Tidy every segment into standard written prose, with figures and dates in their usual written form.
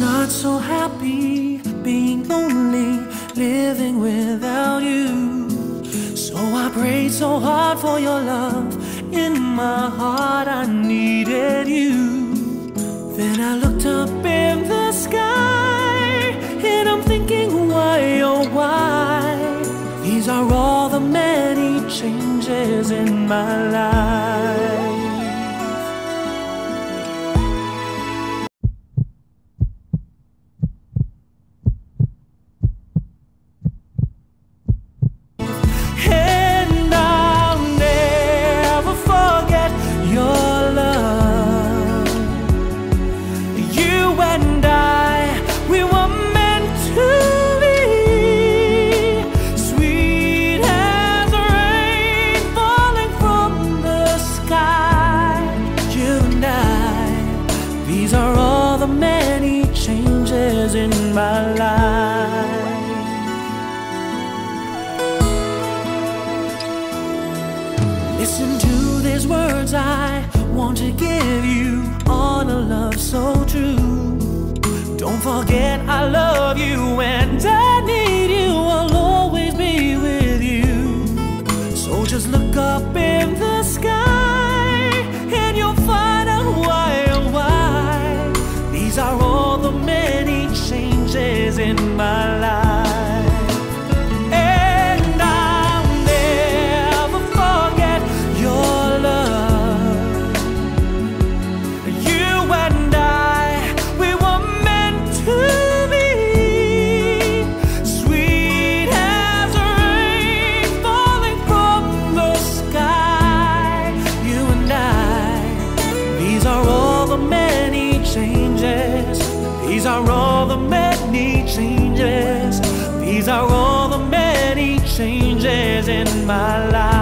Not so happy being lonely, living without you. So I prayed so hard for your love. In my heart I needed you. Then I looked up in the sky, and I'm thinking why, oh why? These are all the many changes in my life. In my life, listen to these words I want to give you, all a love so true. Don't forget I love you and I need you, I'll always be with you. So just look up in the sky and you'll find out why, oh why. These are all the many changes in my life, and I'll never forget your love. You and I, we were meant to be, sweet as rain falling from the sky. You and I, these are all the many changes. These are all the many changes. These are all the many changes in my life.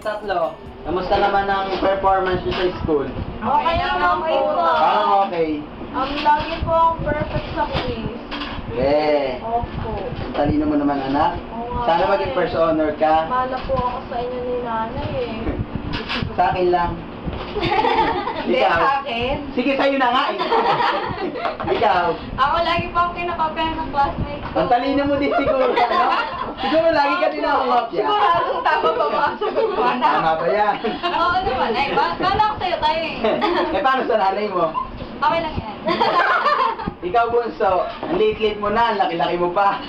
Tatlo, kamusta naman ang performance nyo sa school? Okay naman po. Parang okay. Lagi po akong perfect sa quiz. Yeah. Opo. Ang talino mo naman, anak. Sana maging first honor ka. Mana po ako sa inyo ni nanay eh. Sa akin lang. Hindi sa akin. Sige, sa'yo na nga eh. Ikaw. Ako lagi po akong kinakabayan ng classmates ko. Ang talino mo din siguro, ano? Siguro lagi ka din ako mapya. Siguradong tama pa mga sagot mo, anak. Tama ba yan? Oo naman eh. Kala ko sa'yo tayo eh. Eh, paano sa nanay mo? Okay lang yan. Ikaw, Bunso, ang liit-liit mo na, ang laki-laki mo pa.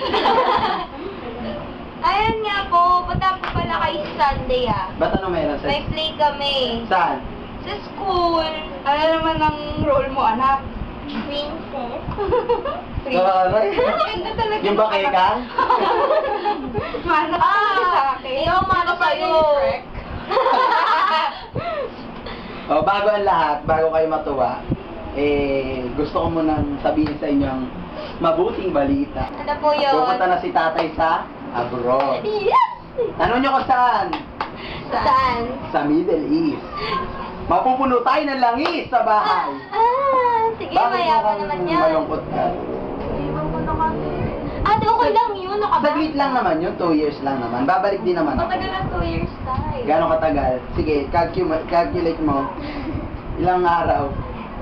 Ayan nga po, punta po pala kayo Sunday ah. Ba't ano meron sa... May play kami. Saan? Sa school. Ano naman ang role mo, anak? Princess. Aray. Ganda talaga. Yung bakay ka? Mana ka sa akin. Ikaw, mana sa'yo. O, bago ang lahat, bago kayo matuwa, gusto ko munang sabihin sa inyo ang mabuting balita. Ano po yun? Pupunta na si tatay sa abroad. Yes! Tanong nyo ko saan? Saan? Sa Middle East. Mapupuno tayo ng langis sa bahay. Sige, mayaman naman yan. Malungkot ka? Iwan ko na kami. Ate, okay lang yun. Saglit lang naman yun, 2 years lang naman. Babalik din naman ako. Matagal lang 2 years tayo. Gano'ng katagal? Sige, calculate mo. Ilang araw?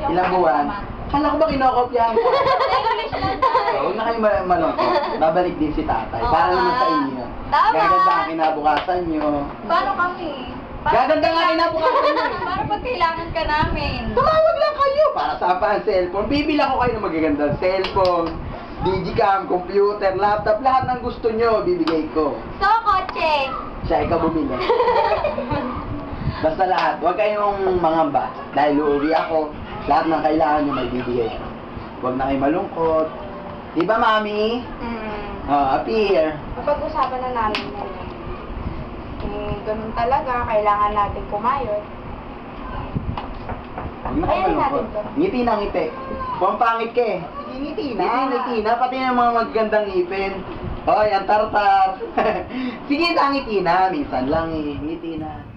Ilang buwan? Kala ko ba kinokopyahan ka? English lang tayo. Huwag na kayo malungkot. Babalik din si tatay. Oo Para nga. naman sa inyo. Tama. Gaganda ang kinabukasan nyo. Paano kami? Gaganda nga kinabukasan nyo. Para pag kailangan ka namin. Tumawag lang kayo para sa ang cellphone. Bibilang ko kayo ng magagandang cellphone, digicam, computer, laptop, lahat ng gusto nyo, bibigay ko. So, kotse. Siya, ikaw bumili. Basta lahat, huwag kayong mangamba. Dahil uuwi ako, lahat ng kailangan nyo may bibigay ko. Huwag na kayo malungkot. Di ba, Mami? Appear. Kapag-usapan na namin yan. Ganun talaga, kailangan natin kumayot. Huwag na kayo Ayan malungkot. natin to. Ngiti na ngiti. Kung pangit ka eh. Ngiti na. Pati ng mga magagandang ngipin. Hoy, ang tartar. Sige na, ngiti na. Minsan lang eh. Ngiti na.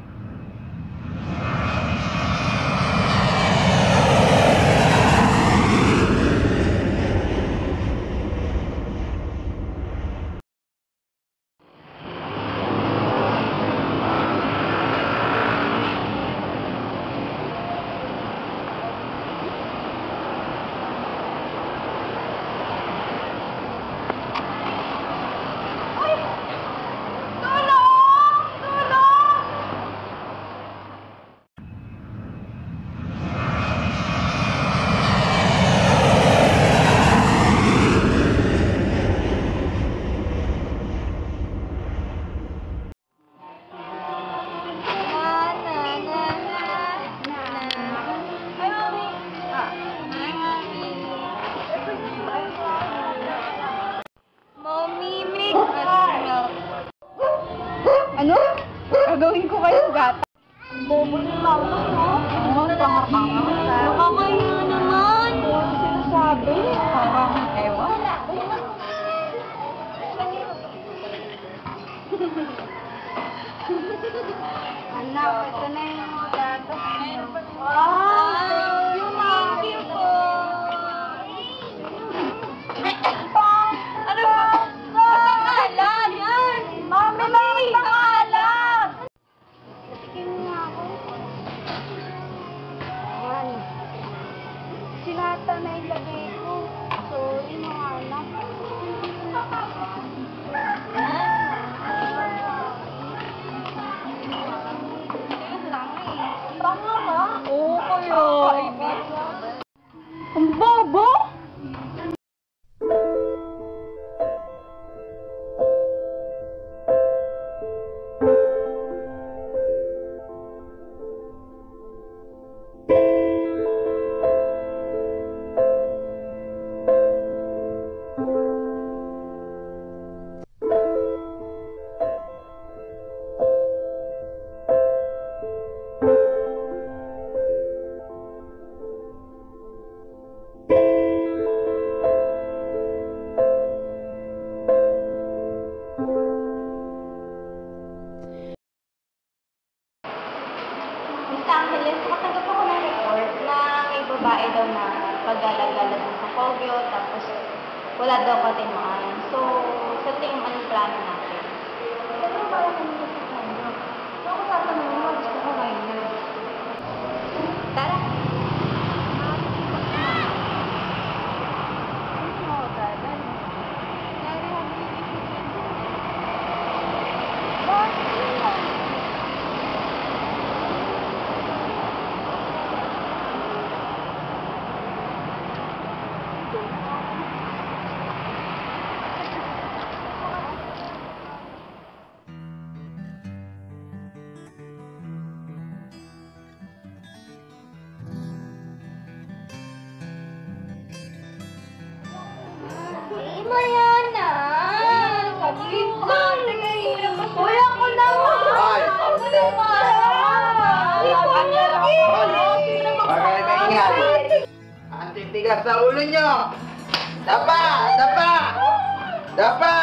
Ano? Gagawin ko kayong gata. Bobo ni Mama, no? Oo, pangakanga. Nakakaya naman. Ano sinasabi? Parang ewan. Anak, ito na yung gato. Wow! Thank you po. Ano ba? Pangalan yan! Mami, may pangalan! Tingin nga ako. Ayan. Sinata na ilagay ko. Sorry, mga anak. Tama ba? Oo, kayo. Ang bobo! Sa Angeles, makatanggap ako ng report na may babae daw na paggalagala dun sa Kogyo, tapos wala daw katimaan. So, sa tingin mo, anong plano natin? Pero parang kami sa Kogyo. Ako tatanungin mo, gusto ko ngayon. Tara! Mayana! Sakit ko! Kuya ko naman! Ay! Okay, maingay. Ang titigas sa ulo nyo. Dapa! Dapa! Dapa!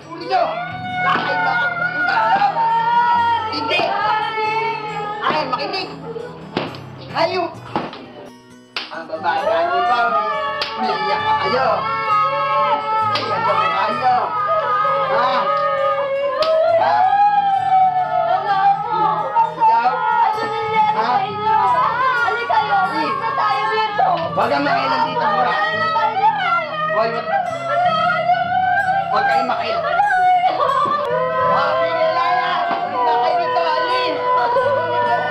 Ulo nyo! Lakay ba? Hindi! Ay, makinig! Ayaw! Ang babae kanyo ba? Umiiyak ka kayo! Umiiyak ka kayo! Ha? Ha? Wala po! Ikaw? Ano nangyari sa inyo? Halika kayo! Huwag kang makailan dito, mura. Hoy, huwag kayong makailan. Pinilaya! Huwag na kayo dito, alis!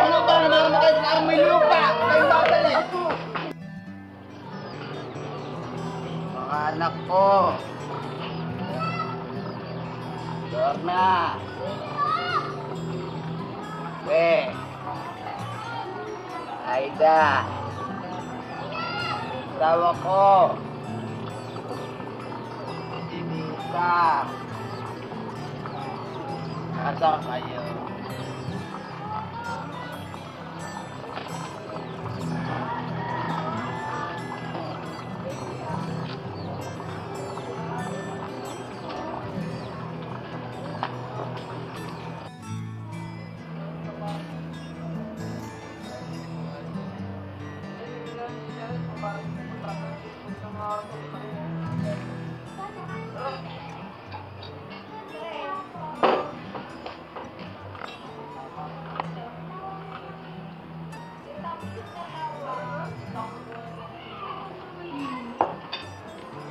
Ano ba naman makailan? May lupa! Kayong babalik! Mga anak ko! Dorna! Aida! Tawa ko! Ibita! Nasaan kayo?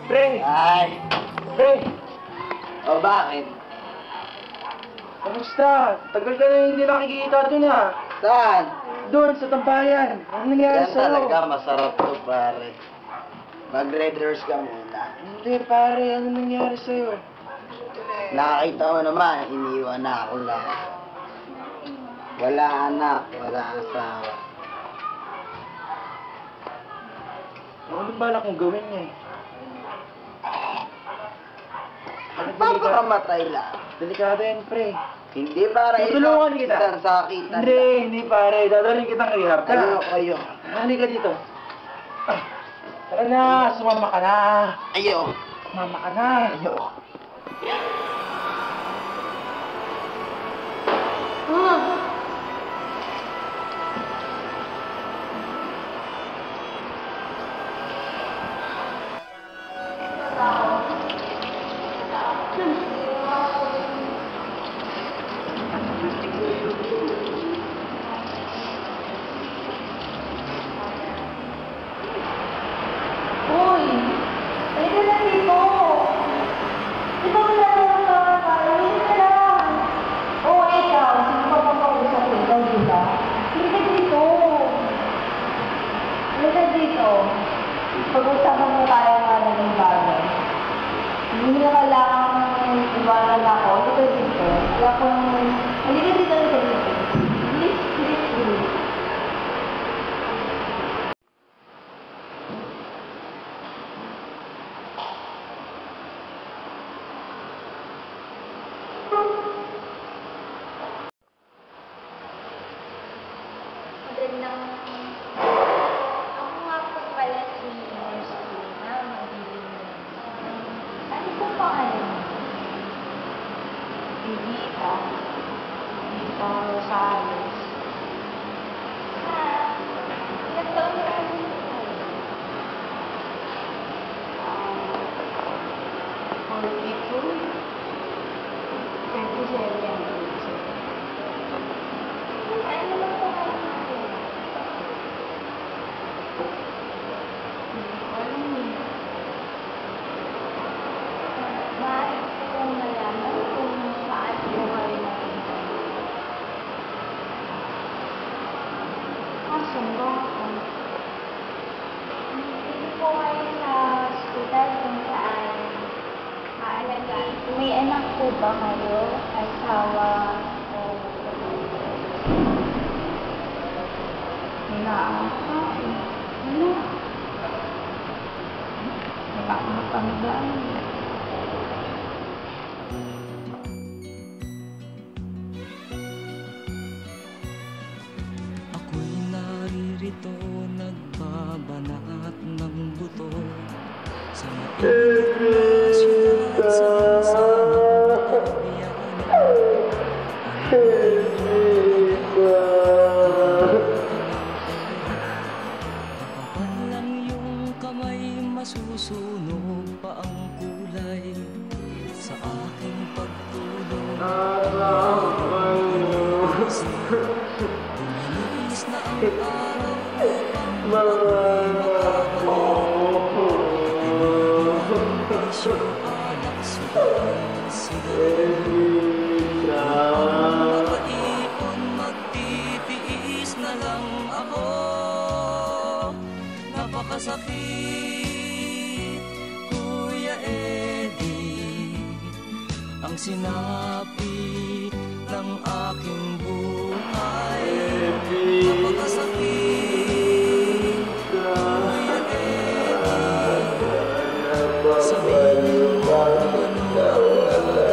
Pre! Ay! Pre! O bakit? Kamusta? Tagal ka na hindi nakikita dun ah. Saan? Doon sa tambayan. Ano nangyari Yan sa'yo? talaga masarap to pare. Mag-red horse ka muna. Hindi pare, ano nangyari sa'yo? Nakakita mo naman, iniwan na ako lang. Wala anak, wala asawa. Ano balak mong gawin niya eh? Papakamatay lang. Delikado yan pre. Hindi para Tutulungan kita. isang sakitan. Hindi pare. Dadalhin kitang rehab. Ano Tara. kayo? Halika dito. Ah, tara na, sumama ka na. Ayo. Sumama ka na. Ayo. Uy! Halika na dito! Di ba wala na yung kakakala? Halika na! Oo, ikaw. Sino pa papausap ko? Ikaw, di ba? Halika dito! Halika dito! Pag-usapan mo tayo nga ng bagay. Hindi na kailangan iwanan ako. Halika dito. Wala kong... Halika dito, halika dito. Please, please, please. Magandang... Ako nga po pala si Marcelina Mabilin. Ano po pangalan? Vivita. Vivita Rosales. Ilang taon na kayo? 42. 27. Ano lang po kayo natin? Alam mo. Maaari ko kong malaman kung saan po kayo natin. Sundo ako. Hindi po kayo sa hospital kung saan maalagaan. May anak po ba kayo? Asawa? O nakakapin. Ano? Nakakapanggaan. Ako'y naririto, nagbabanat ng buto sa mainit na siyudad sa samang kapag lang yung kamay, masusunog pa ang kulay sa aking pagtulog. Tuminis na ang araw upang ako'y makabalik. lang ako. Napakasakit, Kuya Eddie, ang sinapit ng aking buhay. Napakasakit, Kuya Eddie, sabihin mo ano ang gagawin.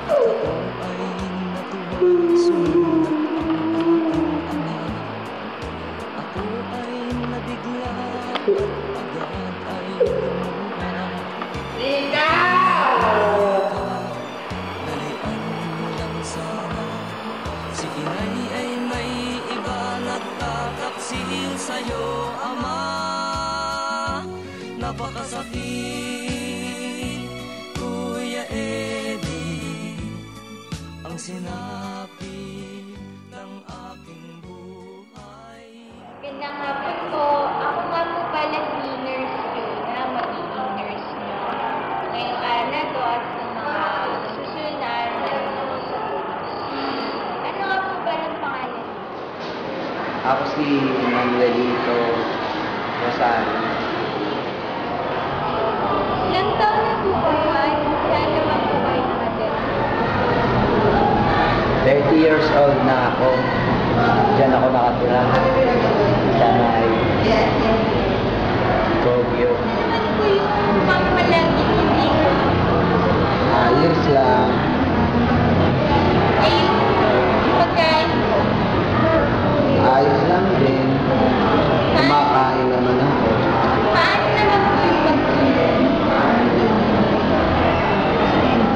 At ako ay natuwang sumunod ang aking ama. Ako ay nabigla, agad ay lumuha. Dalian mo lang sana. Si inay ay may iba, nagtataksil sa'yo, ama. Napakasakit, Kuya Eddie, ang sinapit ng aking buhay. Gandang hapon po. Ako nga po pala si Nurse Fiona, magiging nurse niyo. Ngayong araw na to at sa mga susunod na araw. Ano nga po ba ng pangalan? Ako si Manuelito Rosario. Ilang taon na po kayo at saan naman po kayo nakatira? 30 years old na ako. Diyan ako nakatira. Sa Baguio. Ano po yung pampalagi hindi ko? Ayos lang. Ay, yung pagkain po. Ayos lang din. Kumakain naman ako. Paano naman po yung pagkain?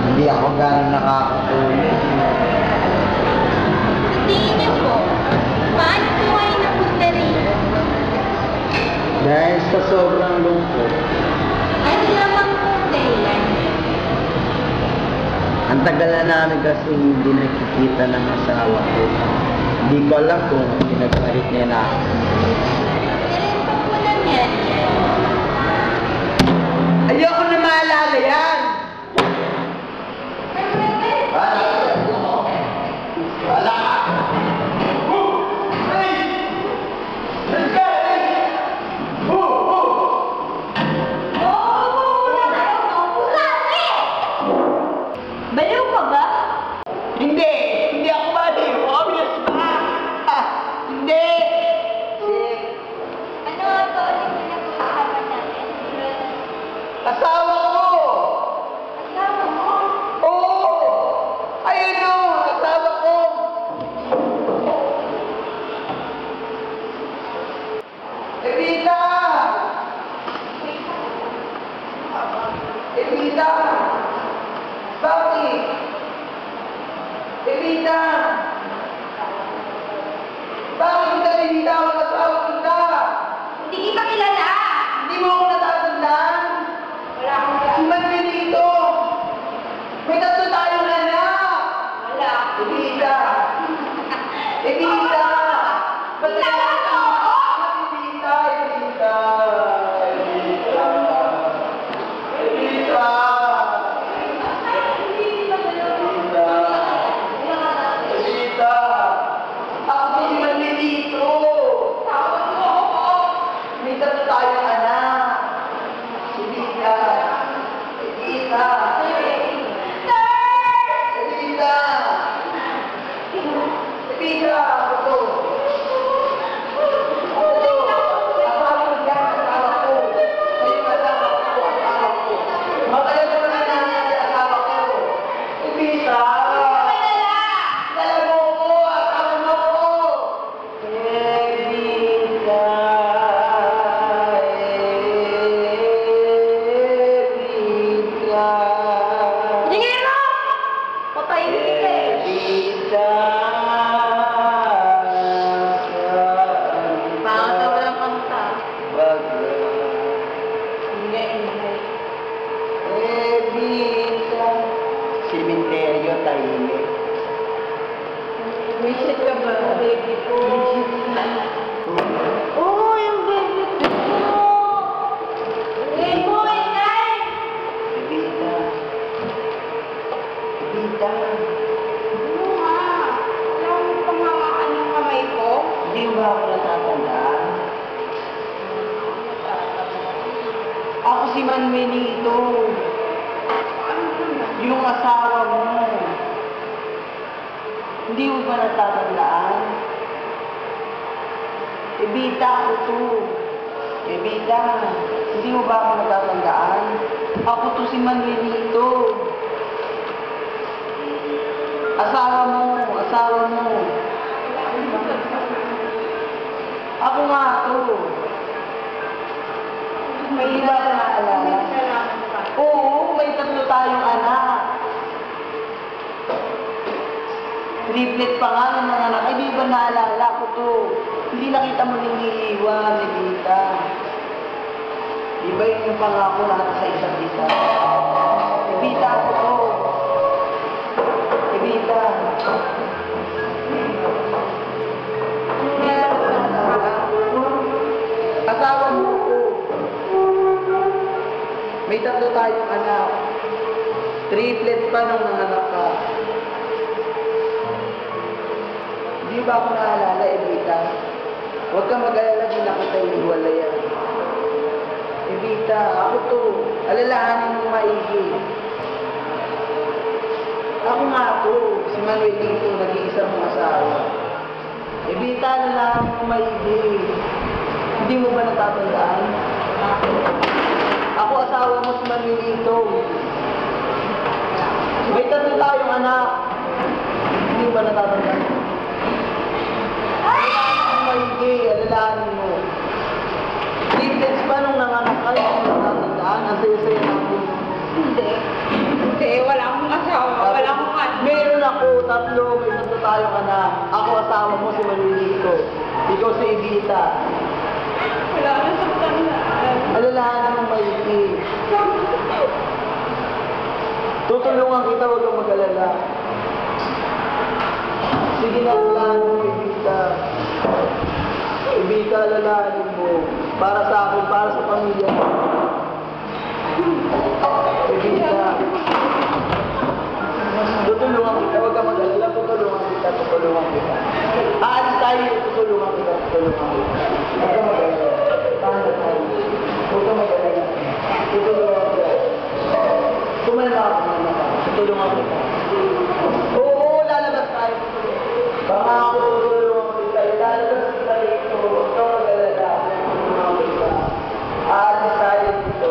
Hindi ako gano'n nakakatulog. Sa tingin niyo po, paano po kayo napunta rito? Dahil sa sobrang lungkot, Ano naman po dahilan? ang tagal na namin kasi hindi nakikita ng asawa ko. Hindi ko alam kung pinagpalit niya na ako. Kailan pa po nangyari yan? Ayoko na maalala yan! Baliw ka ba? Hindi! Hindi ako baliw! Obvious pa! Hindi! Ano nga ba ulit yung nag-uusapan natin? Asawa ko! Asawa mo? Oo! Ayun o! Asawa ko! Evita! Evita! Bakit? Evita! Bakit kita Evita? Mag-asawa kita! Hindi kita kilala! Hindi mo ako natatandaan? Wala akong kilala. Si Manuelito! May tatlo tayong anak! Wala. Evita! Evita! Kilala ko! Evita! Evita! Evita! Evita! Evita! Ako si Manuelito! Tawag mo ako! May tatlo tayong anak! Evita! Evita! Evita! Evita! Ito! Patay mo kita eh. Evita! si Manuelito. Yung asawa mo. Hindi mo ba natatandaan? Ebita ako to. Ebita, hindi mo ba ako natatandaan? Ako to si Manuelito. Asawa mo, asawa mo. Ako nga to. May iba ka naalala? Oo, may 3 tayong anak. Triplet pa nga ng mga anak. Ay, di ba naalala ko to? Hindi nakita mo niliiwan, Evita. Di ba yun yung pangako natin sa isa't isa? Evita ako to. Evita. Asawa mo ko. May 3 tayong anak. Triplet pa nung nanganak ka. Di ba ako naalala, Evita? Huwag kang mag-alala, di na kita iniwalayan. Evita, ako to. Alalahanin ng maigi. Ako nga to. Si Manuelito, nag-iisa mong asawa. Evita, alalahanin ng maigi. Hindi mo ba natatandaan? Ako asawa mo si Manuelito. May 3 tayong anak. Hindi mo ba natatandaan? Maigi, alalahanin mo. Triplets pa nung nanganak ka, hindi mo natatandaan. Ang saya-saya natin. Hindi. Hindi, wala akong asawa. Wala akong anak. Meron ako, 3. May 3 tayong anak. Ako asawa mo si Manuelito. Ikaw si Evita. Wala na sa tandaan. Alalahanin mo maigi. Tutulungan kita, huwag kang mag-alala. Sige na, alalahanin mo, Evita. Evita, alalahanin mo. Para sa akin, para sa pamilya ko. Evita. Tutulungan kita, huwag kang mag-alala. Tutulungan kita, tutulungan kita. Aalis tayo, tutulungan kita, tutulungan kita. Huwag kang mag-alala. Paano tayo? Huwag kang mag-alala. Tutulungan kita. Kumalala ako, tutulungan kita. Oo, lalabas tayo. Baka ako tutulungan kita. Lalabas tayo ito. Huwag kang mag-alala. Tutulungan kita. Aalis tayo dito.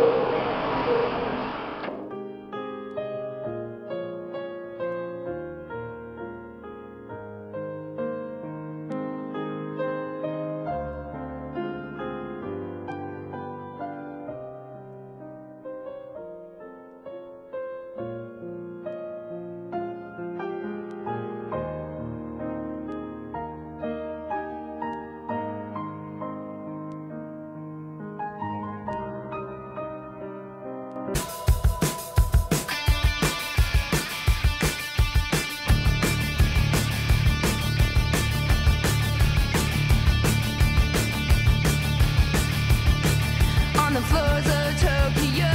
On the floors of Tokyo,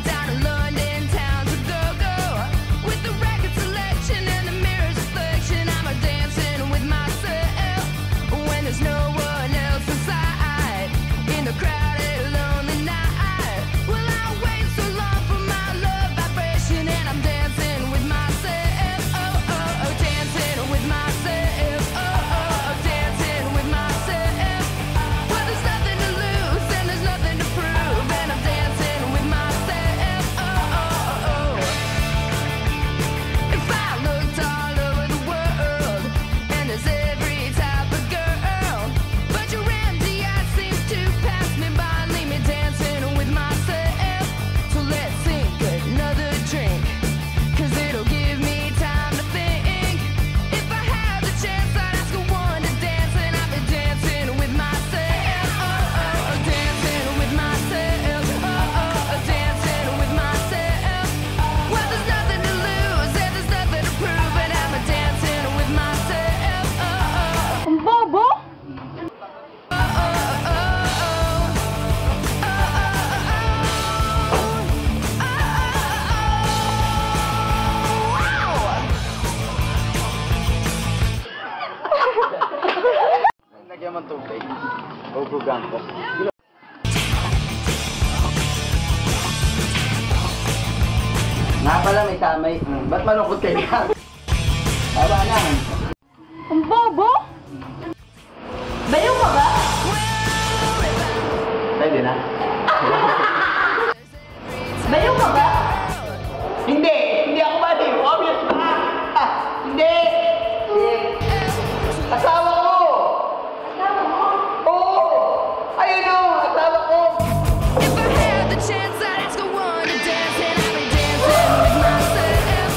down in London town to go. With the record selection and the mirror's reflection, I'm a dancing with myself when there's no one else inside. In the crowded, lonely night, well, I wait so long for my love vibration, and I'm dancing with myself. Oh, oh, oh, dancing with myself. Oh, oh, oh, dancing with myself. Well, there's nothing to lose and there's nothing to prove, and I'm dancing with myself. Oh, oh, oh. If I looked all over the world, and there's every type of girl, but your empty eyes seem to pass me by and leave me dancing with myself. So let's sink another drink, 'cause it'll give me time to think. If I had the chance, I'd ask a one to dance, and I'd be dancing with myself. Oh, oh, oh, dancing with myself. Oh, oh, oh, dancing with myself. Well, there's nothing to lose and there's nothing to prove, and I'm a dancing with myself. Oh, oh, Ang bobo? oh, oh, oh, oh, oh, Lagyan mo tubig. O gugang ko. Pala may tamay. Ba't malungkot kayo? Tawa na. Ang bobo! Bayo ka ba? Pwede na. Bayo ka ba? Hindi! Hindi ako baliw! Obvious na! Hindi! Asawa ko! Asawa mo? Oo! Ayun o! Asawa ko! If I had the chance, I'd ask a one to dance, and I'd be dancing with myself.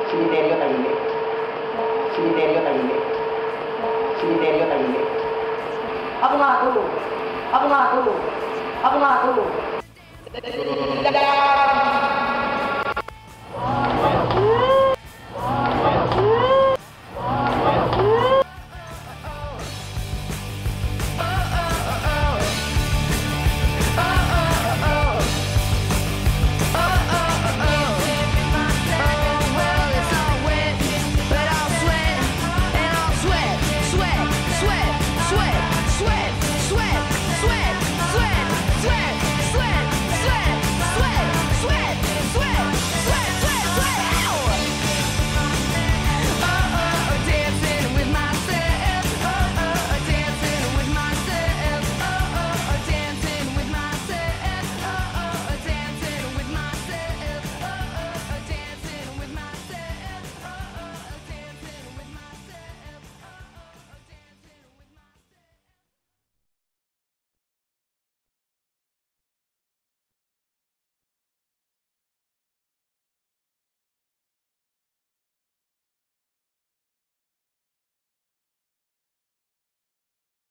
Siniterio tahimik. Siniterio tahimik. Siniterio tahimik. Ako nga to! Ako nga to! Ako nga to!